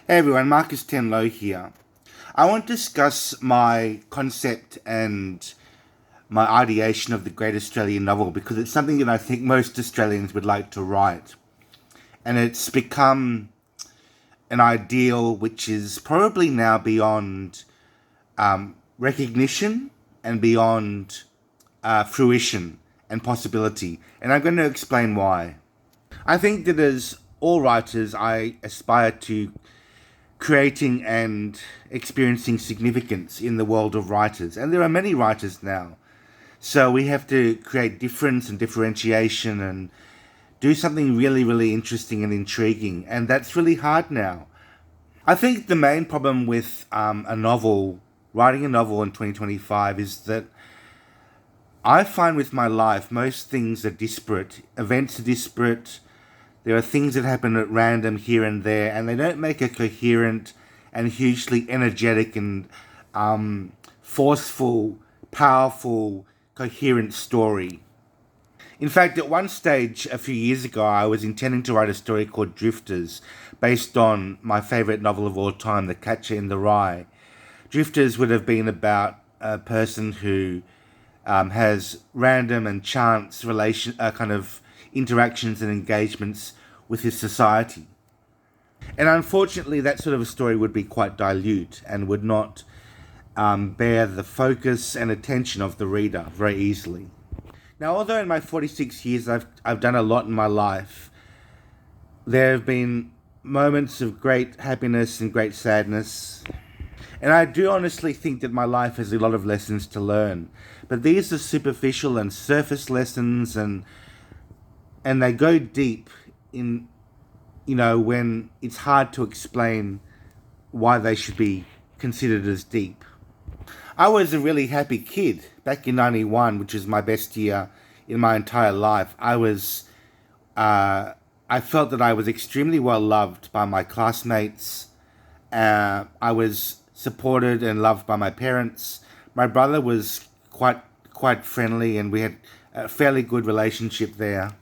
Hey everyone, Marcus Tenlow here. I want to discuss my concept and my ideation of the great Australian novel because it's something that I think most Australians would like to write. And it's become an ideal which is probably now beyond recognition and beyond fruition and possibility. And I'm going to explain why. I think that as all writers, I aspire to creating and experiencing significance in the world of writers. And there are many writers now. So we have to create difference and differentiation and do something really, really interesting and intriguing. And that's really hard now. I think the main problem with writing a novel in 2025, is that I find with my life, most things are disparate. Events are disparate. There are things that happen at random here and there, and they don't make a coherent and hugely energetic and forceful, powerful, coherent story. In fact, at one stage a few years ago, I was intending to write a story called Drifters, based on my favourite novel of all time, The Catcher in the Rye. Drifters would have been about a person who has random and chance kind of interactions and engagements with his society. And unfortunately, that sort of a story would be quite dilute and would not bear the focus and attention of the reader very easily. Now, although in my 46 years I've done a lot in my life, there have been moments of great happiness and great sadness. And I do honestly think that my life has a lot of lessons to learn. But these are superficial and surface lessons, and they go deep in, when it's hard to explain why they should be considered as deep. I was a really happy kid back in 91, which is my best year in my entire life. I felt that I was extremely well loved by my classmates. I was supported and loved by my parents. My brother was quite friendly, and we had a fairly good relationship there.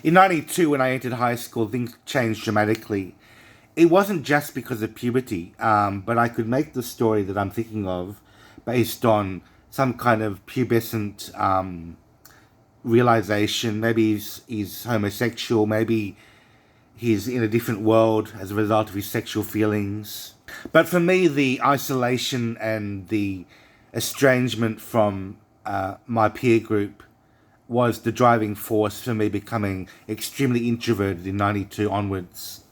In 92, when I entered high school, things changed dramatically. It wasn't just because of puberty, but I could make the story that I'm thinking of based on some kind of pubescent realization. Maybe he's homosexual, maybe he's in a different world as a result of his sexual feelings. But for me, the isolation and the estrangement from my peer group was the driving force for me becoming extremely introverted in 92 onwards.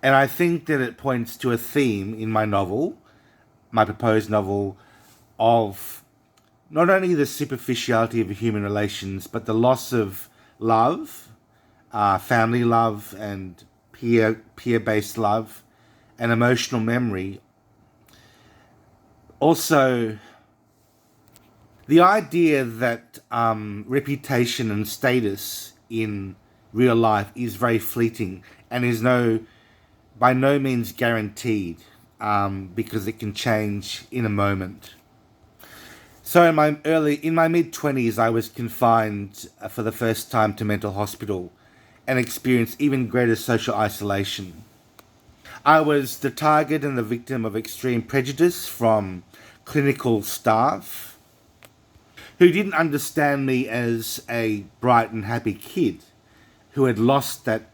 And I think that it points to a theme in my novel, my proposed novel, of not only the superficiality of human relations, but the loss of love, family love, and peer-based love, and emotional memory. Also, the idea that reputation and status in real life is very fleeting and is by no means guaranteed, because it can change in a moment. So in my mid-20s, I was confined for the first time to mental hospital and experienced even greater social isolation. I was the target and the victim of extreme prejudice from clinical staff who didn't understand me as a bright and happy kid who had lost that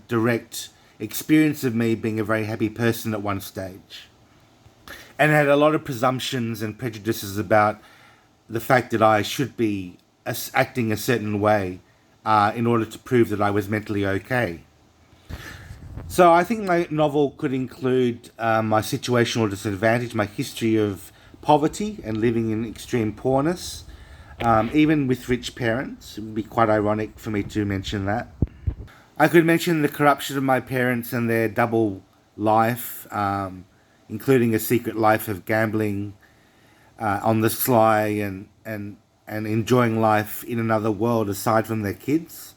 direct experience of me being a very happy person at one stage, and had a lot of presumptions and prejudices about the fact that I should be acting a certain way in order to prove that I was mentally okay. So I think my novel could include my situational disadvantage, my history of poverty and living in extreme poorness, even with rich parents. It would be quite ironic for me to mention that. I could mention the corruption of my parents and their double life, including a secret life of gambling on the sly, and enjoying life in another world aside from their kids.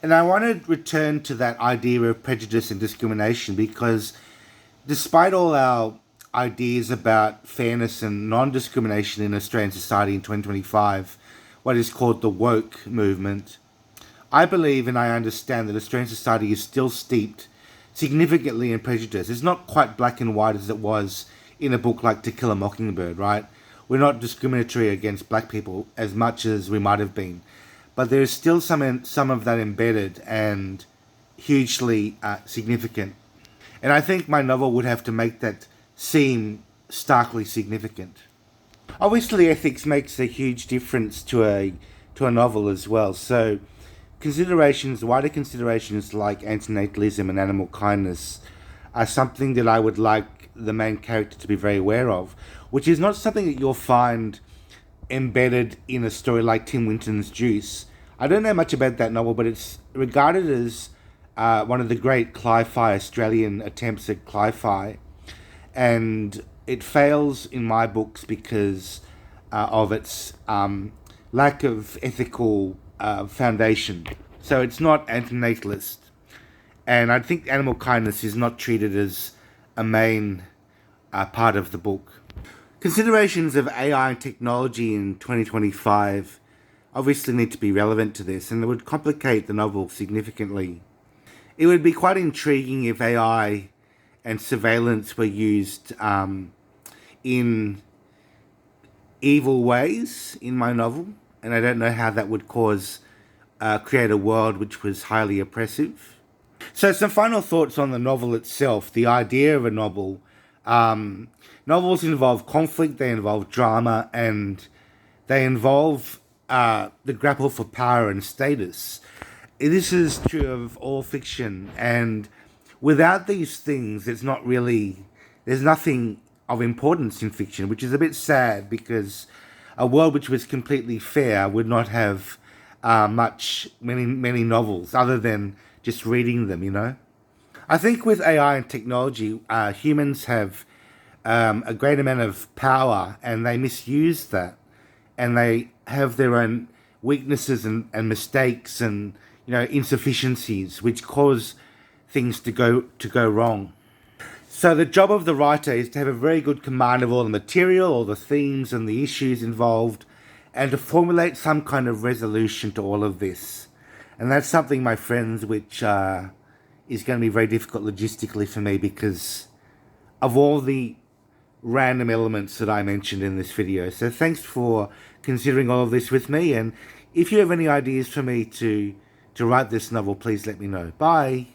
And I want to return to that idea of prejudice and discrimination because despite all our ideas about fairness and non-discrimination in Australian society in 2025, what is called the woke movement, I believe and I understand that Australian society is still steeped significantly in prejudice. It's not quite black and white as it was in a book like To Kill a Mockingbird, right? We're not discriminatory against black people as much as we might have been, but there's still some of that embedded and hugely significant. And I think my novel would have to make that seem starkly significant. Obviously, ethics makes a huge difference to a novel as well. So, wider considerations like antinatalism and animal kindness are something that I would like the main character to be very aware of, which is not something that you'll find embedded in a story like Tim Winton's Juice. I don't know much about that novel, but it's regarded as one of the great cli-fi Australian attempts at cli-fi, and it fails in my books because of its lack of ethical foundation. So it's not antinatalist, and I think animal kindness is not treated as a main part of the book. Considerations of AI and technology in 2025 obviously need to be relevant to this, and it would complicate the novel significantly. It would be quite intriguing if AI and surveillance were used in evil ways in my novel, and I don't know how that would create a world which was highly oppressive. So some final thoughts on the novel itself, the idea of a novel. Novels involve conflict, they involve drama, and they involve the grapple for power and status. This is true of all fiction, and without these things, there's nothing of importance in fiction, which is a bit sad because a world which was completely fair would not have many novels other than just reading them, you know? I think with AI and technology, humans have a great amount of power and they misuse that, and they have their own weaknesses and mistakes and insufficiencies which cause things to go wrong. So the job of the writer is to have a very good command of all the material, all the themes and the issues involved, and to formulate some kind of resolution to all of this. And that's something, my friends, which is going to be very difficult logistically for me because of all the random elements that I mentioned in this video. So thanks for considering all of this with me, and if you have any ideas for me to write this novel, please let me know. Bye!